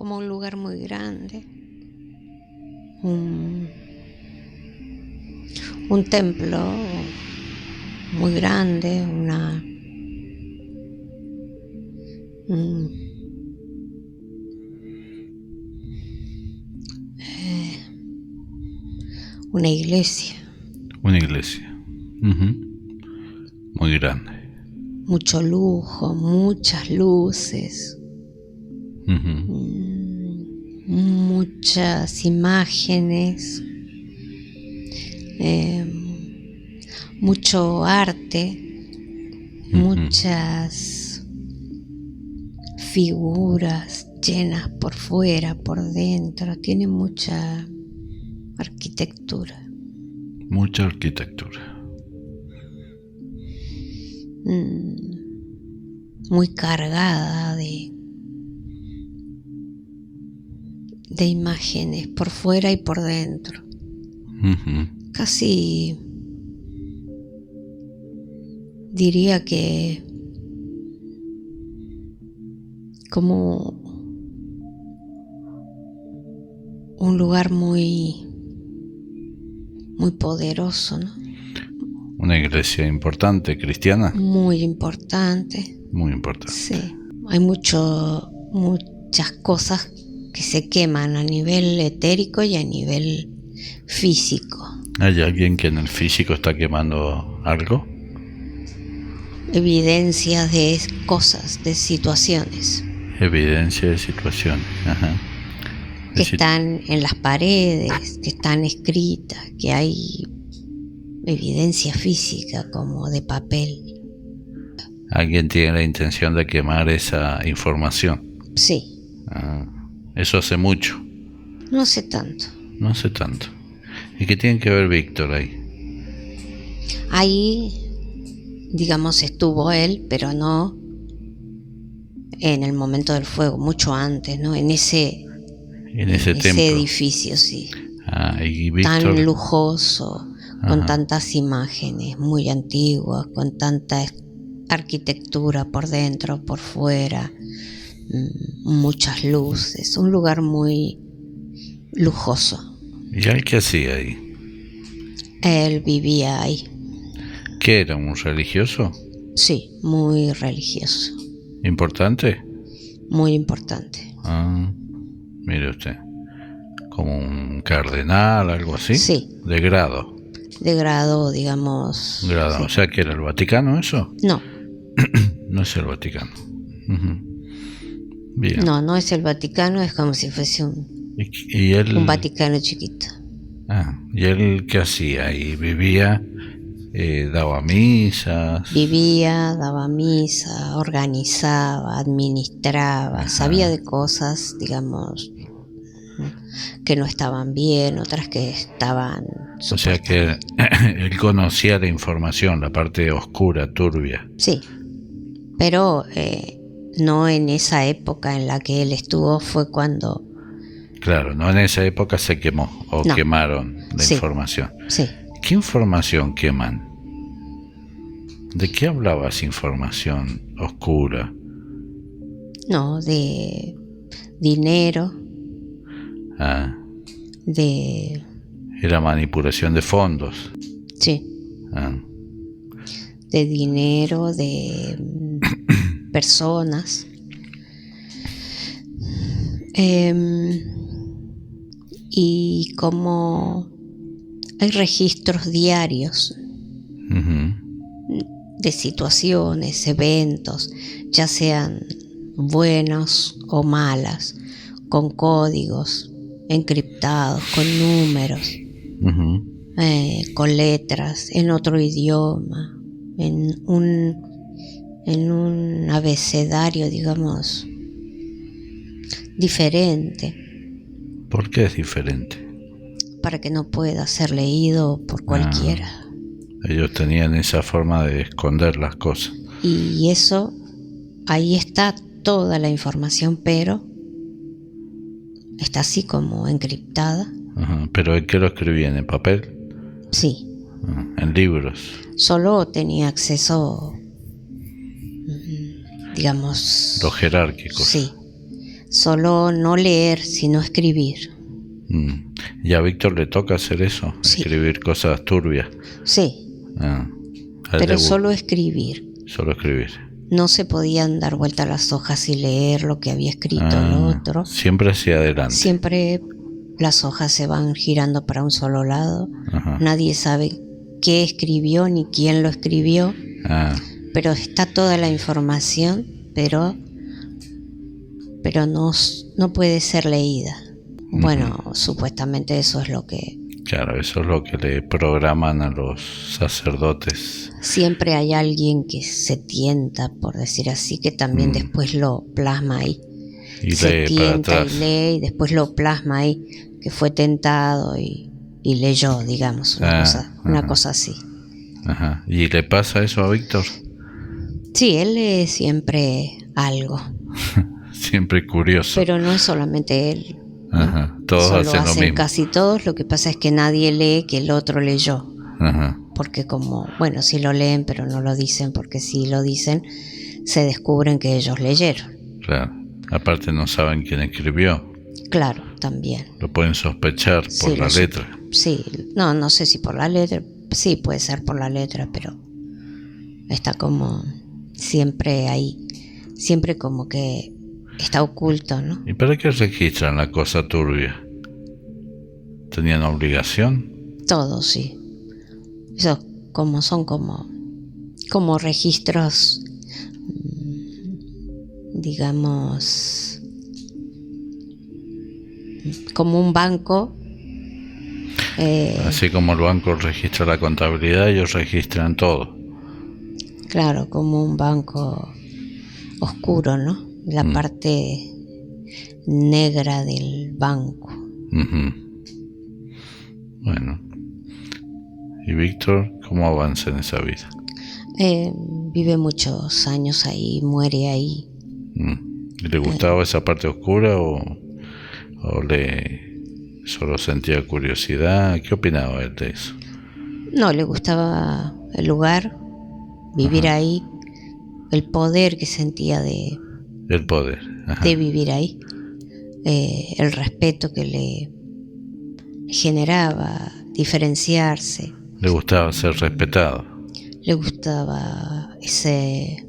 como un lugar muy grande, un templo muy grande, una iglesia. Una iglesia. Muy grande. Mucho lujo, muchas luces, muchas imágenes, mucho arte, muchas figuras llenas por fuera, por dentro. Tiene mucha arquitectura. Mucha arquitectura. Muy cargada de imágenes por fuera y por dentro. Casi diría que como un lugar muy poderoso, ¿no? Una iglesia importante, cristiana. Muy importante. Muy importante. Sí. Hay muchas cosas que se queman a nivel etérico y a nivel físico. ¿Hay alguien que en el físico está quemando algo? Evidencias de cosas, de situaciones. Evidencia de situaciones. Que están en las paredes, que están escritas, que hay evidencia física como de papel. ¿Alguien tiene la intención de quemar esa información? Sí. Eso hace mucho. No hace tanto. No hace tanto. ¿Y qué tiene que ver Víctor ahí? Ahí, digamos, estuvo él, pero no en el momento del fuego, mucho antes, ¿no? En ese templo. Edificio, sí. Y Víctor, tan lujoso, con tantas imágenes muy antiguas, con tanta arquitectura por dentro, por fuera, muchas luces, un lugar muy lujoso. ¿Y él qué hacía ahí? Él vivía ahí. ¿Qué era, un religioso? Sí, muy religioso. ¿Importante? Muy importante. Mire usted, como un cardenal, algo así. Sí. De grado. De grado, digamos. Grado, sí. O sea, ¿que era el Vaticano eso? No. No es el Vaticano. Bien. No es el Vaticano, es como si fuese un Vaticano chiquito. ¿Y él qué hacía ahí? ¿Vivía? ¿Daba misas? Vivía, daba misa, organizaba, administraba, sabía de cosas, digamos, que no estaban bien, otras que estaban... O sea que él conocía la información, la parte oscura, turbia. Sí, pero no en esa época en la que él estuvo, fue cuando... Claro, no en esa época se quemó o quemaron la información. Sí. ¿Qué información queman? ¿De qué hablaba esa información oscura? No, de dinero. Era manipulación de fondos. Sí. De dinero, de personas. Y como hay registros diarios de situaciones, eventos, ya sean buenos o malas, con códigos encriptados, con números, con letras, en otro idioma, en un abecedario, digamos, diferente. ¿Por qué es diferente? Para que no pueda ser leído por cualquiera. Ellos tenían esa forma de esconder las cosas. Y eso, ahí está toda la información, pero está así como encriptada. ¿Pero en qué lo escribían? ¿En papel? Sí. ¿En libros? Solo tenía acceso, digamos... Los jerárquicos. Sí. Solo no leer, sino escribir. ¿Y a Víctor le toca hacer eso? Sí. Escribir cosas turbias. Sí, A él pero le solo escribir. Solo escribir. No se podían dar vuelta las hojas y leer lo que había escrito el otro. Siempre hacia adelante. Siempre las hojas se van girando para un solo lado. Ajá. Nadie sabe qué escribió ni quién lo escribió. Pero está toda la información, pero no puede ser leída. Bueno, supuestamente eso es lo que... Claro, eso es lo que le programan a los sacerdotes. Siempre hay alguien que se tienta, por decir así, que también después lo plasma ahí. Y se lee para tienta atrás. y lee y después lo plasma ahí, que fue tentado y leyó, digamos, una cosa así. Ajá. ¿Y le pasa eso a Víctor? Sí, él lee siempre algo. Siempre curioso. Pero no es solamente él. Ajá. Todos Eso hacen lo mismo. Casi todos, lo que pasa es que nadie lee que el otro leyó. Ajá. Porque como, bueno, sí lo leen, pero no lo dicen, porque si lo dicen, se descubren que ellos leyeron. Claro. Aparte no saben quién escribió. Claro, también. Lo pueden sospechar por la letra. Sí, no sé si por la letra, sí puede ser por la letra, pero está como siempre ahí, siempre como que está oculto, ¿no? ¿Y para qué registran la cosa turbia? ¿Tenían obligación? Todo, sí. Eso son como registros, digamos, como un banco. Así como el banco registra la contabilidad, ellos registran todo. Claro, como un banco oscuro, ¿no? La parte negra del banco. Bueno. ¿Y Víctor cómo avanza en esa vida? Vive muchos años ahí, muere ahí. ¿Y le gustaba esa parte oscura o le solo sentía curiosidad? ¿Qué opinaba él de eso? No, le gustaba el lugar, vivir ahí, el poder que sentía de vivir ahí, el respeto que le generaba, diferenciarse. Le gustaba ser respetado. Le gustaba ser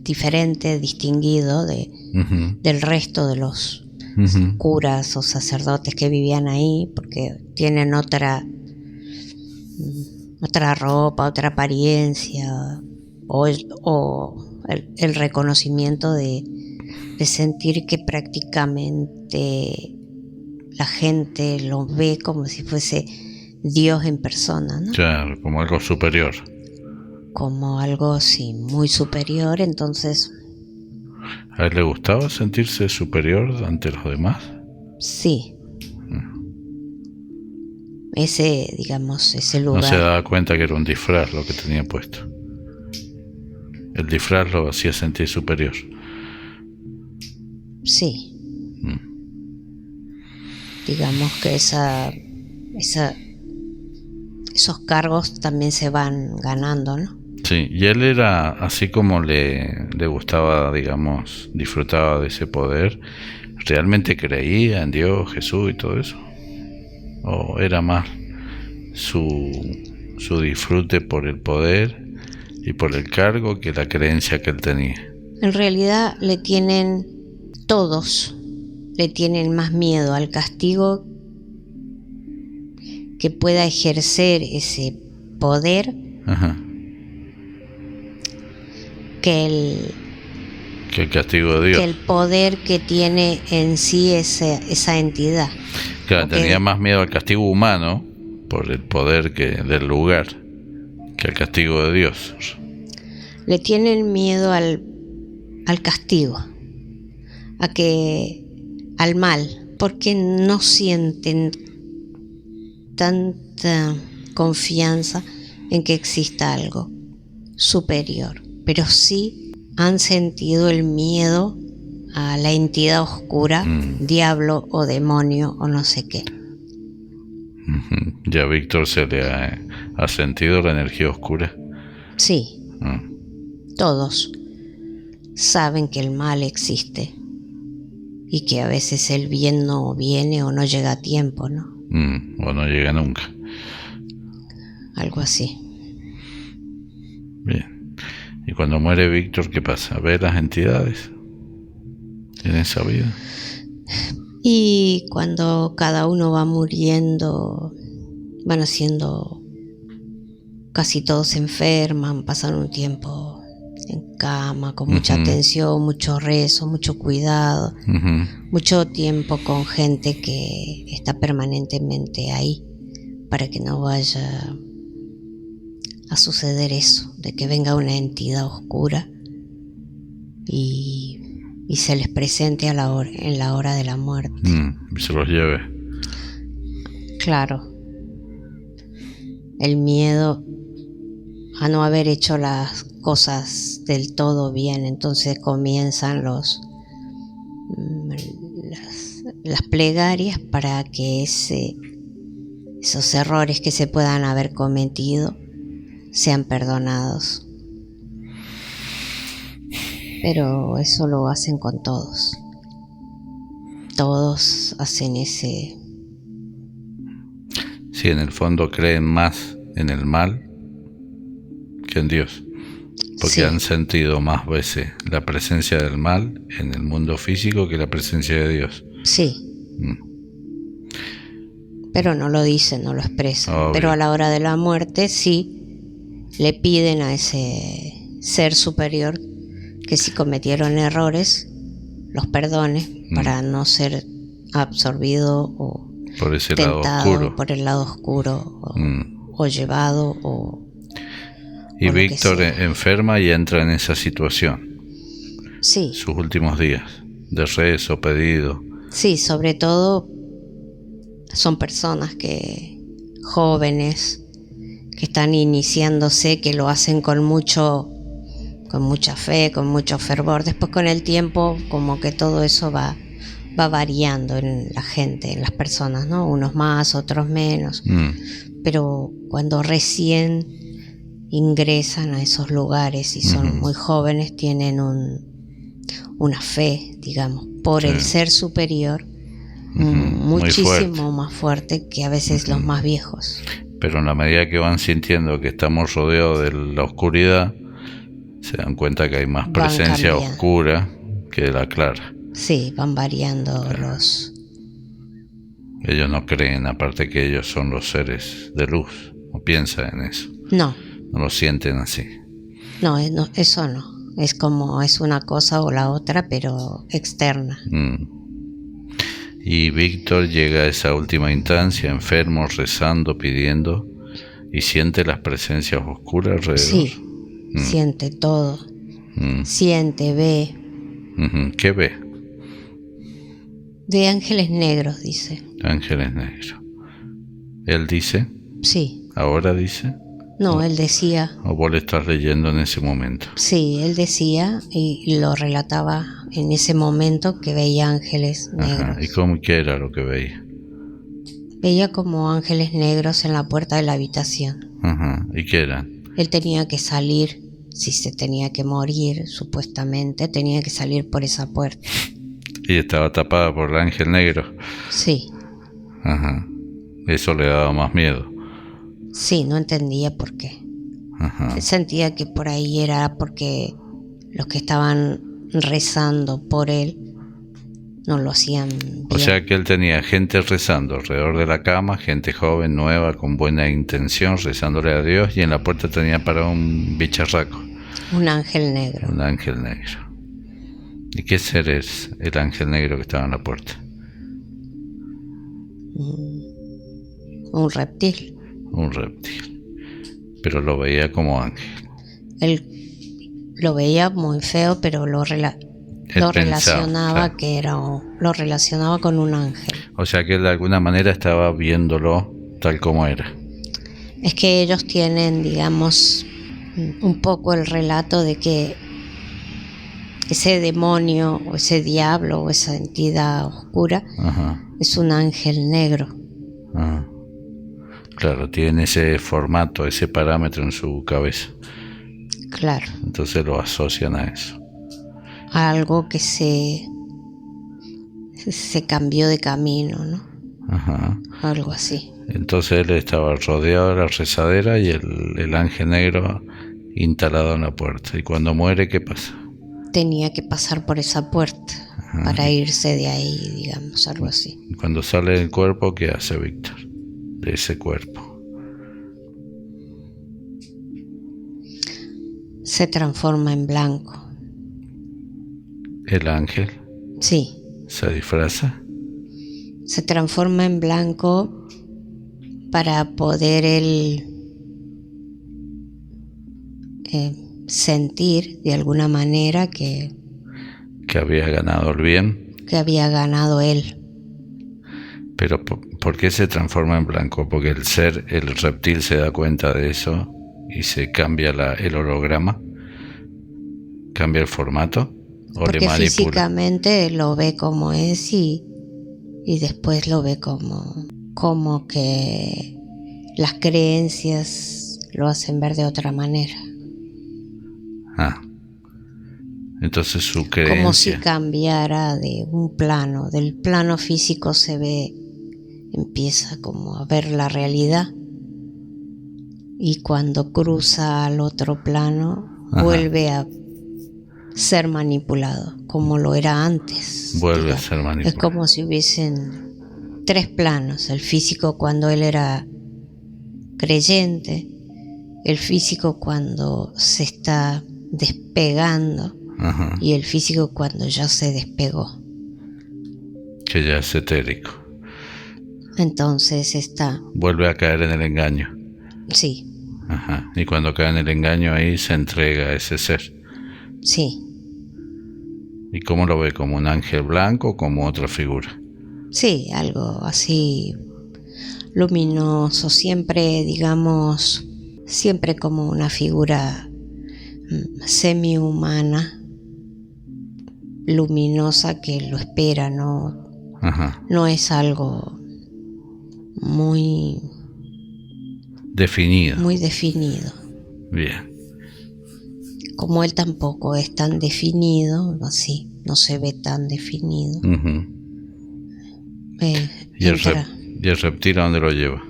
diferente, distinguido del resto de los curas o sacerdotes que vivían ahí, porque tienen otra ropa, otra apariencia, o el reconocimiento de sentir que prácticamente la gente lo ve como si fuese Dios en persona, ¿no? Claro, como algo superior. Como algo, sí, muy superior. Entonces, ¿a él le gustaba sentirse superior ante los demás? Sí. Ese lugar. No se daba cuenta que era un disfraz lo que tenía puesto. El disfraz lo hacía sentir superior. Sí. Digamos que esos cargos también se van ganando, ¿no? Sí, y él era así como le gustaba, digamos, disfrutaba de ese poder. ¿Realmente creía en Dios, Jesús y todo eso? ¿O era más su disfrute por el poder y por el cargo que la creencia que él tenía? En realidad todos le tienen más miedo al castigo que pueda ejercer ese poder que el castigo de Dios, que el poder que tiene en sí esa entidad. Claro, tenía más miedo al castigo humano por el poder del lugar que al castigo de Dios. Le tienen miedo al castigo, al mal, porque no sienten tanta confianza en que exista algo superior, pero sí han sentido el miedo a la entidad oscura, diablo o demonio o no sé qué. ¿Ya a Víctor se le ha sentido la energía oscura? Sí, todos saben que el mal existe y que a veces el bien no viene o no llega a tiempo, ¿no? O no llega nunca. Algo así. Bien. Y cuando muere Víctor, ¿qué pasa? ¿Ve las entidades en esa vida? Y cuando cada uno va muriendo, van haciendo, casi todos se enferman, pasan un tiempo en cama, con mucha atención, mucho rezo, mucho cuidado, mucho tiempo con gente que está permanentemente ahí para que no vaya a suceder eso, de que venga una entidad oscura y se les presente en la hora de la muerte. Y se los lleve. Claro. El miedo a no haber hecho las cosas del todo bien, entonces comienzan las plegarias para que esos errores que se puedan haber cometido sean perdonados. Pero eso lo hacen con todos. Todos hacen ese... Sí, en el fondo creen más en el mal que en Dios. Porque sí. Han sentido más veces la presencia del mal en el mundo físico que la presencia de Dios. Sí. Pero no lo dicen, no lo expresan. Obvio. Pero a la hora de la muerte sí le piden a ese ser superior que si cometieron errores los perdone para no ser absorbido o por ese tentado lado oscuro. Por el lado oscuro o llevado y Víctor enferma y entra en esa situación. Sí. Sus últimos días de rezo, pedido. Sí, sobre todo son personas jóvenes que están iniciándose, que lo hacen con mucha fe, con mucho fervor. Después con el tiempo como que todo eso va variando en la gente, en las personas, ¿no? Unos más, otros menos. Pero cuando recién ingresan a esos lugares y son muy jóvenes, tienen una fe, digamos, por el ser superior muchísimo más fuerte que a veces los más viejos. Pero en la medida que van sintiendo que estamos rodeados de la oscuridad, se dan cuenta que hay más presencia oscura que de la clara. Sí, van variando Ellos no creen, aparte que ellos son los seres de luz, no piensan en eso. No lo sienten así. No, eso no. Es como es una cosa o la otra, pero externa. Y Víctor llega a esa última instancia, enfermo, rezando, pidiendo, y siente las presencias oscuras alrededor. Sí, siente todo. Siente, ve. ¿Qué ve? De ángeles negros, dice. Ángeles negros. ¿Él dice? Sí. ¿Ahora dice? No, él decía. ¿O vos le estás leyendo en ese momento? Sí, él decía y lo relataba en ese momento que veía ángeles negros. ¿Y qué era lo que veía? Veía como ángeles negros en la puerta de la habitación. ¿Y qué eran? Él tenía que salir, si se tenía que morir, supuestamente, tenía que salir por esa puerta. ¿Y estaba tapada por el ángel negro? Sí. Eso le daba más miedo. Sí, no entendía por qué. Él sentía que por ahí era porque los que estaban rezando por él no lo hacían bien. O sea que él tenía gente rezando alrededor de la cama, gente joven, nueva, con buena intención, rezándole a Dios, y en la puerta tenía para un bicharraco. Un ángel negro. Un ángel negro. ¿Y qué ser es el ángel negro que estaba en la puerta? Un reptil. Un reptil. Pero lo veía como ángel. Él lo veía muy feo, pero lo relacionaba, claro. Lo relacionaba con un ángel. O sea que él de alguna manera estaba viéndolo tal como era. Es que ellos tienen, digamos, un poco el relato de que ese demonio o ese diablo o esa entidad oscura es un ángel negro. Claro, tiene ese formato, ese parámetro en su cabeza. Claro. Entonces lo asocian a eso. algo que se cambió de camino, ¿no? Ajá. Algo así. Entonces él estaba rodeado de la rezadera y el ángel negro instalado en la puerta. Y cuando muere, ¿qué pasa? Tenía que pasar por esa puerta. Ajá. Para irse de ahí, digamos, algo así. Y cuando sale del cuerpo, ¿qué hace Víctor? De ese cuerpo. Se transforma en blanco. ¿El ángel? Sí. ¿Se disfraza? Se transforma en blanco para poder él sentir de alguna manera que había ganado el bien. Que había ganado él. Pero ¿por qué se transforma en blanco? Porque el reptil se da cuenta de eso y se cambia el holograma, cambia el formato. Porque físicamente lo ve como es y después lo ve como que las creencias lo hacen ver de otra manera. Ah, entonces su creencia... Como si cambiara de un plano, del plano físico se ve, empieza como a ver la realidad y cuando cruza al otro plano, ajá, vuelve a ser manipulado, como lo era antes. Vuelve, digamos, a ser manipulado. Es como si hubiesen 3 planos, el físico cuando él era creyente, el físico cuando se está despegando, ajá, y el físico cuando ya se despegó. Que ya es etérico. Entonces está... Vuelve a caer en el engaño. Sí. Ajá. Y cuando cae en el engaño ahí se entrega a ese ser. Sí. ¿Y cómo lo ve? ¿Como un ángel blanco o como otra figura? Sí, algo así luminoso, siempre, digamos, siempre como una figura semi-humana, luminosa que lo espera, ¿no? Ajá. No es algo muy definido. Muy definido. Bien. Como él tampoco es tan definido, así, no se ve tan definido. Uh-huh. ¿Y el reptil a dónde lo lleva?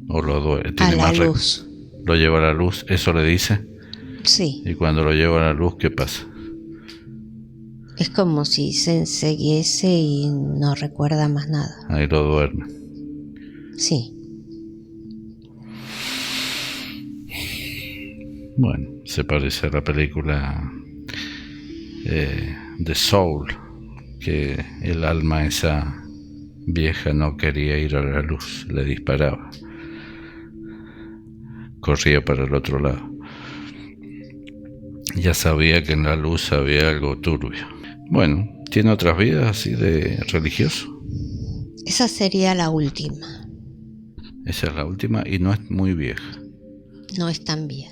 ¿O lo duele? A la luz. ¿Lo lleva a la luz? ¿Eso le dice? Sí. ¿Y cuando lo lleva a la luz, qué pasa? Es como si se enceguiese y no recuerda más nada. Ahí lo duerme. Sí. Bueno, se parece a la película The Soul, que el alma esa vieja no quería ir a la luz, le disparaba, corría para el otro lado. Ya sabía que en la luz había algo turbio. Bueno, ¿tiene otras vidas así de religioso? Esa sería la última. Esa es la última y no es muy vieja. No es tan vieja.